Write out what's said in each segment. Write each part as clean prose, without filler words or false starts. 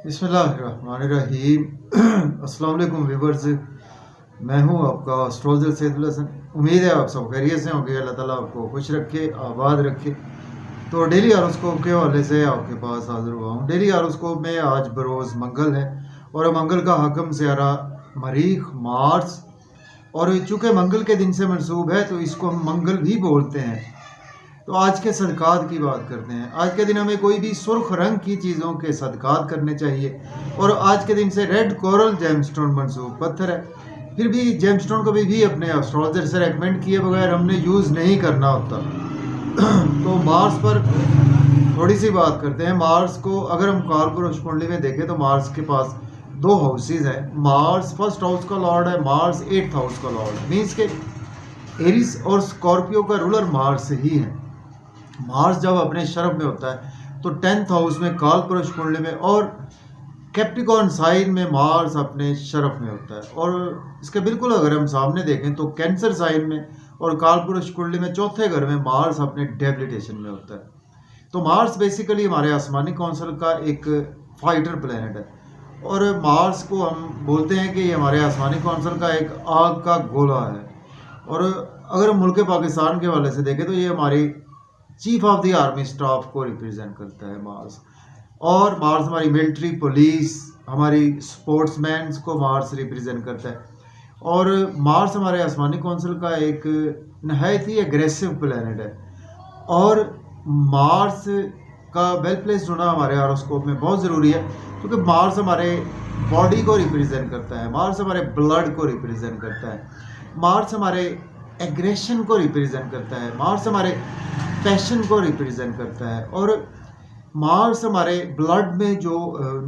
बिस्मिल्लाहिर्रहमानिर्रहीम। अस्सलाम वालेकुम व्यूअर्स, मैं हूं आपका एस्ट्रोलॉजर सैयदुल हसन। उम्मीद है आप सब खैरियत से होंगे। अल्लाह ताला आपको खुश रखे, आबाद रखे। तो डेली हॉरोस्कोप के हवाले से आपके पास हाजिर हुआ हूं। डेली हॉरोस्कोप में आज बरोज़ मंगल है और मंगल का हकम सियारा मरीख मार्स, और चूँकि मंगल के दिन से मंसूब है तो इसको हम मंगल भी बोलते हैं। तो आज के सदक़ात की बात करते हैं। आज के दिन हमें कोई भी सुर्ख रंग की चीज़ों के सदक़ात करने चाहिए, और आज के दिन से रेड कोरल जेमस्टोन मंसूब पत्थर है। फिर भी जेमस्टोन को भी अपने एस्ट्रोलॉजर से रेकमेंड किए बगैर हमने यूज़ नहीं करना होता। तो मार्स पर थोड़ी सी बात करते हैं। मार्स को अगर हम कालपुरुष कुंडली में देखें तो मार्स के पास दो हाउसेज हैं। मार्स फर्स्ट हाउस का लॉर्ड है, मार्स 8th हाउस का लॉर्ड है। मीन्स के एरिस और स्कॉर्पियो का रूलर मार्स ही है। मार्स जब अपने शरफ में होता है तो 10th हाउस में कालपुरुष कुंडली में, और कैप्रिकॉर्न साइन में मार्स अपने शरफ में होता है। और इसके बिल्कुल अगर हम सामने देखें तो कैंसर साइन में और कालपुरुष कुंडली में चौथे घर में मार्स अपने डेबिलिटेशन में होता है। तो मार्स बेसिकली हमारे आसमानी कौंसल का एक फाइटर प्लेनेट है, और मार्स को हम बोलते हैं कि ये हमारे आसमानी कौंसल का एक आग का गोला है। और अगर हम मुल्क पाकिस्तान के हवाले से देखें तो ये हमारी chief of the army staff को रिप्रेजेंट करता है मार्स। और मार्स हमारी मिलिट्री, पुलिस, हमारी स्पोर्ट्समैन को मार्स रिप्रेजेंट करता है। और मार्स हमारे आसमानी कौंसल का एक नहायत ही एग्रेसिव प्लेनेट है। और मार्स का वेल प्लेस होना हमारे हॉरोस्कोप में बहुत ज़रूरी है, क्योंकि मार्स हमारे बॉडी को रिप्रेजेंट करता है, मार्स हमारे ब्लड को रिप्रेजेंट करता है, मार्स हमारे एग्रेशन को रिप्रेजेंट करता है, मार्स हमारे पैशन को रिप्रेजेंट करता है। और मार्स हमारे ब्लड में जो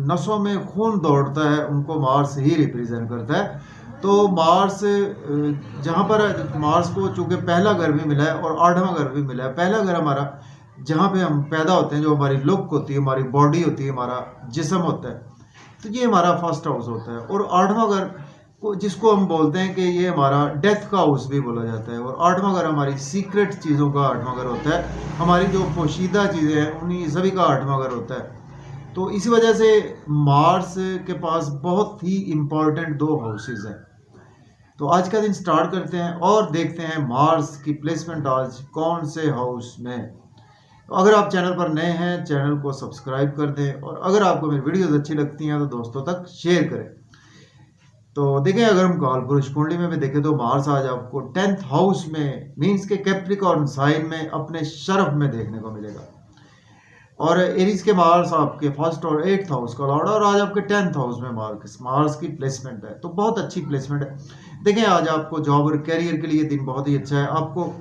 नसों में खून दौड़ता है उनको मार्स ही रिप्रेजेंट करता है। तो मार्स जहाँ पर मार्स को चूँकि पहला घर भी मिला है और 8वां घर भी मिला है। पहला घर हमारा जहाँ पे हम पैदा होते हैं, जो हमारी लुक होती है, हमारी बॉडी होती है, हमारा जिस्म होता है, तो ये हमारा फर्स्ट हाउस होता है। और 8वां घर को जिसको हम बोलते हैं कि ये हमारा डेथ का हाउस भी बोला जाता है। और 8वां घर हमारी सीक्रेट चीज़ों का 8वां घर होता है, हमारी जो पोशीदा चीज़ें हैं उन्हीं सभी का 8वां घर होता है। तो इसी वजह से मार्स के पास बहुत ही इम्पॉर्टेंट दो हाउसेज हैं। तो आज का दिन स्टार्ट करते हैं और देखते हैं मार्स की प्लेसमेंट आज कौन से हाउस में। तो अगर आप चैनल पर नए हैं, चैनल को सब्सक्राइब कर दें, और अगर आपको मेरी वीडियोज़ अच्छी लगती हैं तो दोस्तों तक शेयर करें। तो देखें, अगर हम कालपुरुष कुंडली में भी देखें तो मार्स आज आपको 10th हाउस में, मीन्स के कैप्रिकॉर्न साइन में अपने शरफ में देखने को मिलेगा। और एरीज के मार्स आपके फर्स्ट और 8th हाउस का लॉर्ड है, और आज आपके 10th हाउस में मार्स की प्लेसमेंट है। तो बहुत अच्छी प्लेसमेंट है। देखें, आज आपको जॉब और कैरियर के लिए दिन बहुत ही अच्छा है। आपको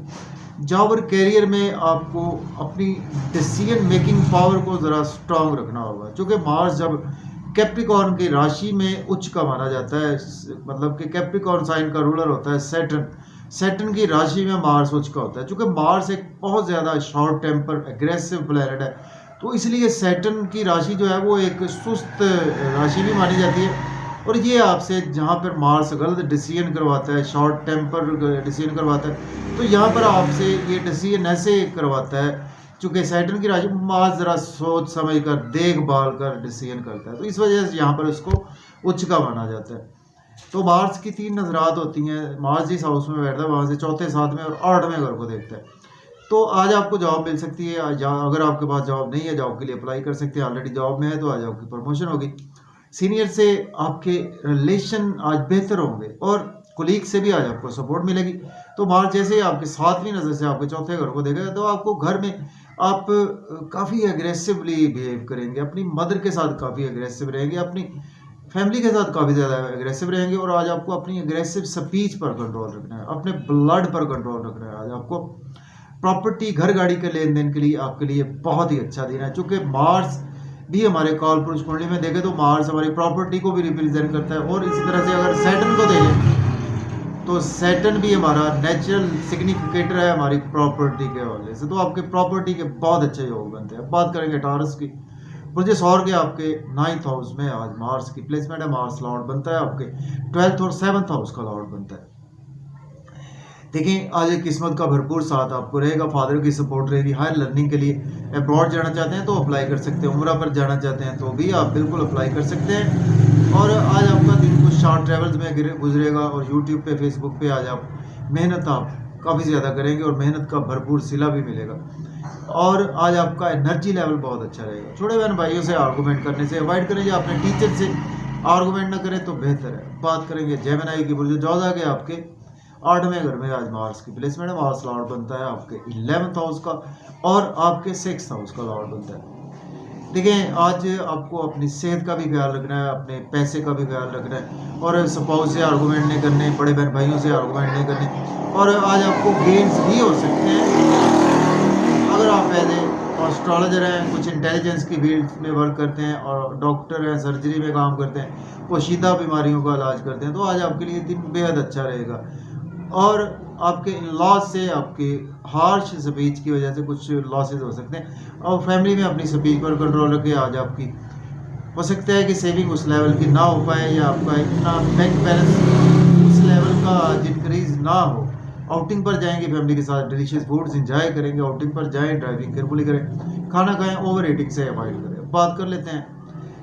जॉब और कैरियर में आपको अपनी डिसीजन मेकिंग पावर को ज़रा स्ट्रांग रखना होगा, क्योंकि मार्स जब कैप्रिकॉर्न की राशि में उच्च का माना जाता है, मतलब कि कैप्रिकॉर्न साइन का रूलर होता है सैटर्न। सैटर्न की राशि में मार्स उच्च का होता है। क्योंकि मार्स एक बहुत ज़्यादा शॉर्ट टेम्पर एग्रेसिव प्लैनेट है, तो इसलिए सैटर्न की राशि जो है वो एक सुस्त राशि भी मानी जाती है। और ये आपसे जहाँ पर मार्स गलत डिसीजन करवाता है, शॉर्ट टेम्पर डिसीजन करवाता है, तो यहाँ पर आपसे ये डिसीजन ऐसे करवाता है, चूँकि सैटर्न की राशि मार्स ज़रा सोच समझ कर, देखभाल कर डिसीजन करता है, तो इस वजह से यहाँ पर उसको उच्च का माना जाता है। तो मार्स की 3 नजरात होती हैं। मार्स जिस हाउस में बैठता है वहाँ से चौथे, 7वें और 8वें घर को देखता है। तो आज आपको जॉब मिल सकती है। अगर आपके पास जॉब नहीं है, जॉब के लिए अप्लाई कर सकते हैं। ऑलरेडी जॉब में है तो आज आपकी प्रमोशन होगी। सीनियर से आपके रिलेशन आज बेहतर होंगे, और कुलीग से भी आज आपको सपोर्ट मिलेगी। तो मार्च जैसे ही आपके 7वीं नज़र से आपके चौथे घर को देखेगा तो आपको घर में आप काफ़ी एग्रेसिवली बिहेव करेंगे, अपनी मदर के साथ काफ़ी एग्रेसिव रहेंगे, अपनी फैमिली के साथ काफ़ी ज़्यादा एग्रेसिव रहेंगे। और आज आपको अपनी एग्रेसिव स्पीच पर कंट्रोल रखना है, अपने ब्लड पर कंट्रोल रखना है। आज आपको प्रॉपर्टी, घर गाड़ी के लेन देन के लिए आपके लिए बहुत ही अच्छा दिन है। चूँकि मार्स भी हमारे कालपुरुष कुंडली में देखें तो मार्स हमारी प्रॉपर्टी को भी रिप्रेजेंट करता है। और इसी तरह से अगर सैटर्न को देखें तो सैटर्न भी हमारा नेचुरल सिग्निफिकेटर है हमारी प्रॉपर्टी के हवाले से। तो आपके प्रॉपर्टी के बहुत अच्छे योग बनते हैं। अब बात करेंगे टॉरस की। मुझे सौर के आपके 9th हाउस में आज मार्स की प्लेसमेंट है। मार्स लॉर्ड बनता है आपके 12th और 7th हाउस का लॉर्ड बनता है। देखें आज एक किस्मत का भरपूर साथ आपको रहेगा, फादर की सपोर्ट रहेगी। हायर लर्निंग के लिए अब्रॉड जाना चाहते हैं तो अप्लाई कर सकते हैं, उम्रा पर जाना चाहते हैं तो भी आप बिल्कुल अप्लाई कर सकते हैं। और आज आपका दिन कुछ शॉर्ट ट्रैवल्स में गुजरेगा और यूट्यूब पे फेसबुक पे आज आप मेहनत आप काफ़ी ज़्यादा करेंगे और मेहनत का भरपूर सिला भी मिलेगा। और आज आपका एनर्जी लेवल बहुत अच्छा रहेगा। छोटे बहन भाइयों से आर्गूमेंट करने से अवॉइड करेंगे, अपने टीचर से आर्गूमेंट ना करें तो बेहतर है। बात करेंगे जेमिनी की बुर्ज जोधा के आपके 8वें घर में आज मार्स की प्लेसमेंट है। मार्स लॉर्ड बनता है आपके 11th हाउस का और आपके 6th हाउस का लॉर्ड बनता है। देखिए आज आपको अपनी सेहत का भी ख्याल रखना है, अपने पैसे का भी ख्याल रखना है और स्पाउस से आर्गूमेंट नहीं करने, बड़े बहन भाइयों से आर्गूमेंट नहीं करने। और आज आपको गेन्स भी हो सकते हैं अगर आप एज ए एस्ट्रोलॉजर हैं, कुछ इंटेलिजेंस की फील्ड में वर्क करते हैं और डॉक्टर हैं, सर्जरी में काम करते हैं, पोशीदा बीमारियों का इलाज करते हैं, तो आज आपके लिए दिन बेहद अच्छा रहेगा। और आपके लॉस से, आपके हार्श स्पीच की वजह से कुछ लॉसेज हो सकते हैं और फैमिली में अपनी स्पीच पर कंट्रोल रखें। आज आपकी हो सकता है कि सेविंग उस लेवल की ना हो पाए या आपका इतना बैंक बैलेंस उस लेवल का आज इंक्रीज ना हो। आउटिंग पर जाएंगे फैमिली के साथ, डिलीशियस फूड्स इंजॉय करेंगे, आउटिंग पर जाएं, ड्राइविंग केयरफुली करें, खाना खाएं, ओवर ईटिंग से अवॉइड करें। बात कर लेते हैं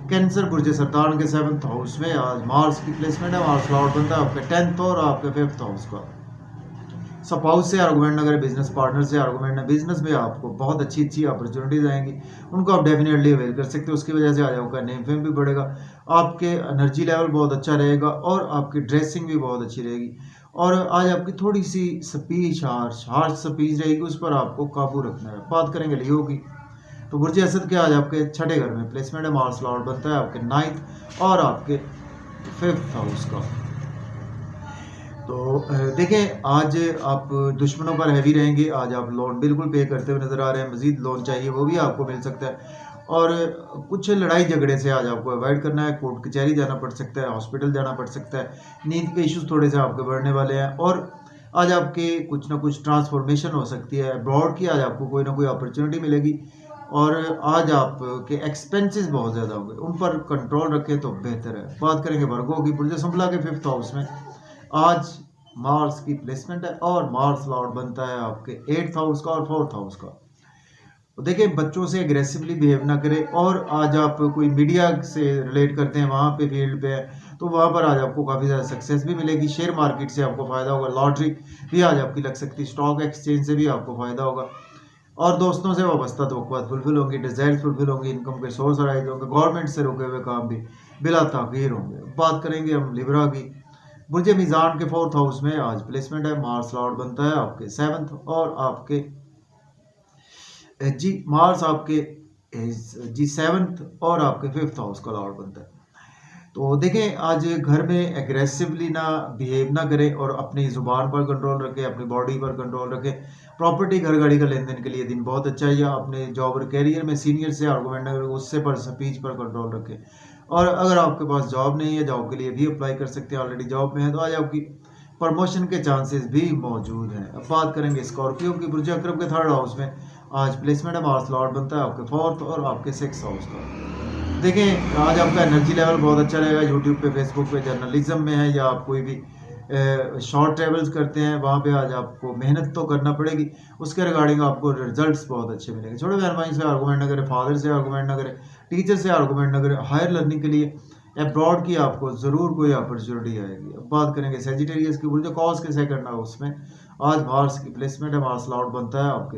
कैंसर बुर्ज सरतान के 7th हाउस में आज मार्स की प्लेसमेंट है। मार्स लॉर्ड बनता है आपके 10th और आपके 5th हाउस का। स्पाउस से आर्गूमेंट न करें, बिजनेस पार्टनर से आर्गूमेंट न, बिजनेस में आपको बहुत अच्छी अपॉर्चुनिटीज आएंगी, उनको आप डेफिनेटली अवेल कर सकते हो। उसकी वजह से आज आपका नेम फेम भी बढ़ेगा, आपके एनर्जी लेवल बहुत अच्छा रहेगा और आपकी ड्रेसिंग भी बहुत अच्छी रहेगी। और आज आपकी थोड़ी सी स्पीच हार्श स्पीच रहेगी, उस पर आपको काबू रखना है। बात करेंगे लियो की, तो बुर्ज असद के आज आपके 6ठे घर में प्लेसमेंट है। मार्स लॉर्ड बनता है आपके 9th और आपके 5th हाउस का। तो देखें आज आप दुश्मनों पर हैवी रहेंगे, आज आप लोन बिल्कुल पे करते हुए नजर आ रहे हैं, मजीद लोन चाहिए वो भी आपको मिल सकता है। और कुछ लड़ाई झगड़े से आज आपको अवॉइड करना है, कोर्ट कचहरी जाना पड़ सकता है, हॉस्पिटल जाना पड़ सकता है, नींद के इश्यूज थोड़े से आपके बढ़ने वाले हैं। और आज आपके कुछ ना कुछ ट्रांसफॉर्मेशन हो सकती है अब्रॉड की, आज आपको कोई ना कोई अपॉर्चुनिटी मिलेगी। और आज आपके एक्सपेंसेस बहुत ज़्यादा होंगे, उन पर कंट्रोल रखें तो बेहतर है। बात करेंगे वर्गो की, बुर्ज संभला के 5th हाउस में आज मार्स की प्लेसमेंट है और मार्स लॉर्ड बनता है आपके 8th हाउस का और 4th हाउस का। तो देखिए बच्चों से एग्रेसिवली बिहेव ना करें। और आज आप कोई मीडिया से रिलेट करते हैं, वहाँ पे फील्ड पे है, तो वहाँ पर आज आपको काफ़ी ज़्यादा सक्सेस भी मिलेगी। शेयर मार्केट से आपको फ़ायदा होगा, लॉटरी भी आज आपकी लग सकती है, स्टॉक एक्सचेंज से भी आपको फ़ायदा होगा। और दोस्तों से वाबस्ता तवक्कुआत फुलफिल होंगी, डिज़ायर फुलफिल होंगी, इनकम के सोर्स राइज होंगे, गवर्नमेंट से रुके हुए काम भी बिला ताख़ीर होंगे। बात करेंगे हम लिब्रा की, बुर्ज मीज़ान के 4th हाउस में आज प्लेसमेंट है। मार्स लॉर्ड बनता है आपके 7th और आपके मार्स आपके 7th और आपके 5th हाउस का लॉर्ड बनता है। तो देखें आज घर में एग्रेसिवली ना बिहेव ना करें और अपनी ज़ुबान पर कंट्रोल रखें, अपनी बॉडी पर कंट्रोल रखें। प्रॉपर्टी घर गाड़ी का लेन देन के लिए दिन बहुत अच्छा है। या अपने जॉब और कैरियर में सीनियर से आर्गूमेंट ना करें, उससे पर स्पीच पर कंट्रोल रखें। और अगर आपके पास जॉब नहीं है, जॉब के लिए भी अप्लाई कर सकते हैं, ऑलरेडी जॉब में है तो आज आपकी प्रमोशन के चांसेस भी मौजूद हैं। अब बात करेंगे स्कॉर्पियो की, बुर्ज अकरब के 3rd हाउस में आज प्लेसमेंट है। मार्स लॉर्ड बनता है आपके 4th और आपके 6th हाउस का। देखें आज आपका एनर्जी लेवल बहुत अच्छा रहेगा। यूट्यूब पे, फेसबुक पे जर्नलिज्म में है या आप कोई भी शॉर्ट ट्रेवल्स करते हैं, वहाँ पे आज आपको मेहनत तो करना पड़ेगी, उसके रिगार्डिंग आपको रिजल्ट्स बहुत अच्छे मिलेंगे। छोटे बहन भाई से आर्गूमेंट ना करें, फादर से आर्गूमेंट ना करें, टीचर से आर्गूमेंट ना करें। हायर लर्निंग के लिए अब्रॉड की आपको ज़रूर कोई अपॉर्चुनिटी आएगी। अब बात करेंगे सेजिटेरियस की, बुर्ज कॉस के 2nd हाउस में आज मार्स की प्लेसमेंट है। मार्स लॉर्ड बनता है आपके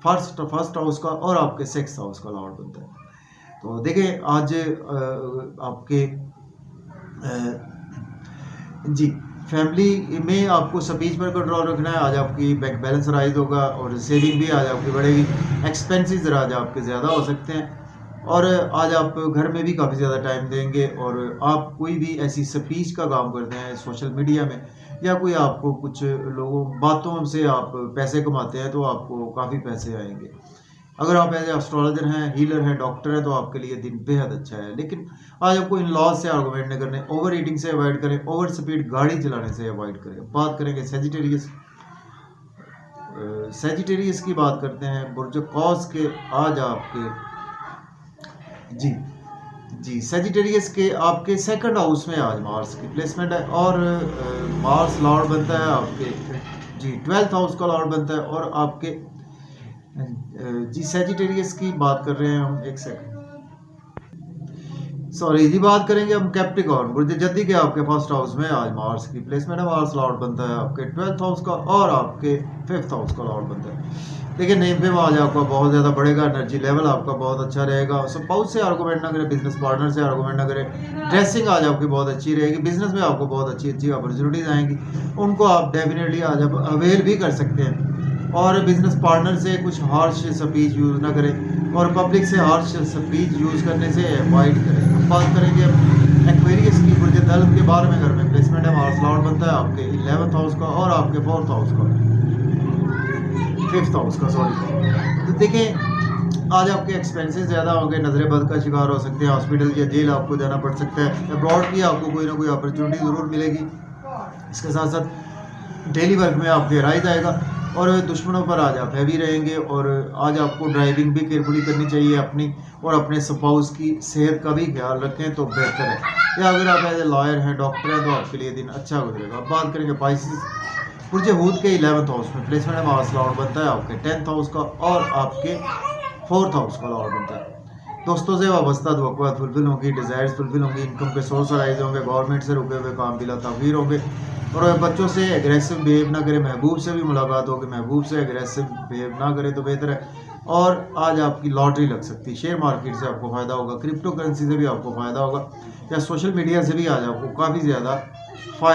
फर्स्ट हाउस का और आपके 6th हाउस का लॉर्ड बनता है। तो देखिए आज आपके फैमिली में आपको स्पीच पर कंट्रोल रखना है। आज आपकी बैंक बैलेंस राइज होगा और सेविंग भी आज आपकी बढ़ेगी। एक्सपेंसेस आज आपके ज़्यादा हो सकते हैं और आज आप घर में भी काफ़ी ज़्यादा टाइम देंगे। और आप कोई भी ऐसी स्पीच का काम करते हैं सोशल मीडिया में या कोई आपको कुछ लोगों बातों से आप पैसे कमाते हैं तो आपको काफ़ी पैसे आएंगे। अगर आप एज एस्ट्रोलॉजर हैं, हीलर हैं, डॉक्टर हैं तो आपके लिए दिन बेहद अच्छा है। लेकिन आज आपको इन लॉज से आर्गूमेंट नहीं करने, ओवर ईटिंग से अवॉइड करें, ओवर स्पीड गाड़ी चलाने से अवॉइड करें। बात करेंगे सेजिटेरियस की बात करते हैं। बुर्ज कॉस के आज आपके सेजिटेरियस के आपके 2nd हाउस में आज मार्स की प्लेसमेंट है और मार्स लॉर्ड बनता है आपके जी 12th हाउस का लॉर्ड बनता है। और आपके जी सेजिटेरियस की बात कर रहे हैं हम, एक सेकंड, सॉरी जी, बात करेंगे हम कैप्टिकॉन बुर्ज जद्दी के आपके फर्स्ट हाउस में आज मार्स की प्लेसमेंट है। मार्स लॉर्ड बनता है आपके 12th हाउस का और आपके 5th हाउस का लॉर्ड बनता है। देखिए नेम पे आज आपका बहुत ज़्यादा बढ़ेगा, एनर्जी लेवल आपका बहुत अच्छा रहेगा। स्पाउस से आर्गूमेंट ना करें, बिजनेस पार्टनर से आर्गूमेंट ना करें। ड्रेसिंग आज आपकी बहुत अच्छी रहेगी, बिजनेस में आपको बहुत अच्छी अच्छी अपॉर्चुनिटीज आएंगी, उनको आप डेफिनेटली आज आप अवेल भी कर सकते हैं। और बिजनेस पार्टनर से कुछ हार्श स्पीच यूज़ ना करें और पब्लिक से हार्श स्पीच यूज़ करने से अवॉइड करें। हम बात करेंगे एक्वेरियस की बुर्ज दल्ब के बारे में। घर में प्लेसमेंट है, मार्स लॉर्ड बनता है आपके 11th हाउस का और आपके 4th हाउस का, 5th हाउस का, सॉरी। तो देखें आज आपके एक्सपेंसेस ज़्यादा होंगे, नजर बद का शिकार हो सकते हैं, हॉस्पिटल या जेल आपको जाना पड़ सकता है, अब्रॉड की आपको कोई ना कोई अपॉर्चुनिटी ज़रूर मिलेगी। इसके साथ साथ डेली वर्क में आप गहराई जाएगा और दुश्मनों पर आज आप हैवी रहेंगे। और आज आपको ड्राइविंग भी केयरफुली करनी चाहिए अपनी, और अपने स्पाउस की सेहत का भी ख्याल रखें तो बेहतर है। या अगर आप एज ए लॉयर हैं, डॉक्टर हैं, तो आपके लिए दिन अच्छा गुजरेगा। अब बात करेंगे पाइसिस बुर्ज हूत के 11th हाउस में प्लेसमेंट है, मार्स लॉर्ड बनता है आपके 10th हाउस का और आपके 4th हाउस का लॉर्ड बनता है। दोस्तों से वाबस्ता तवक्कुआत फुलफिल होंगी, डिज़ायर्स फुलफिल होंगी, इनकम के सोर्स राइज होंगे, गवर्नमेंट से रुके हुए काम बिला तखीर होंगे। और बच्चों से एग्रेसिव बिहेव ना करें, महबूब से भी मुलाकात होगी, महबूब से एग्रेसिव बिहेव ना करें तो बेहतर है। और आज आपकी लॉटरी लग सकती है, शेयर मार्केट से आपको फ़ायदा होगा, क्रिप्टो करेंसी से भी आपको फ़ायदा होगा, या सोशल मीडिया से भी आज आपको काफ़ी ज़्यादा फ़ायदा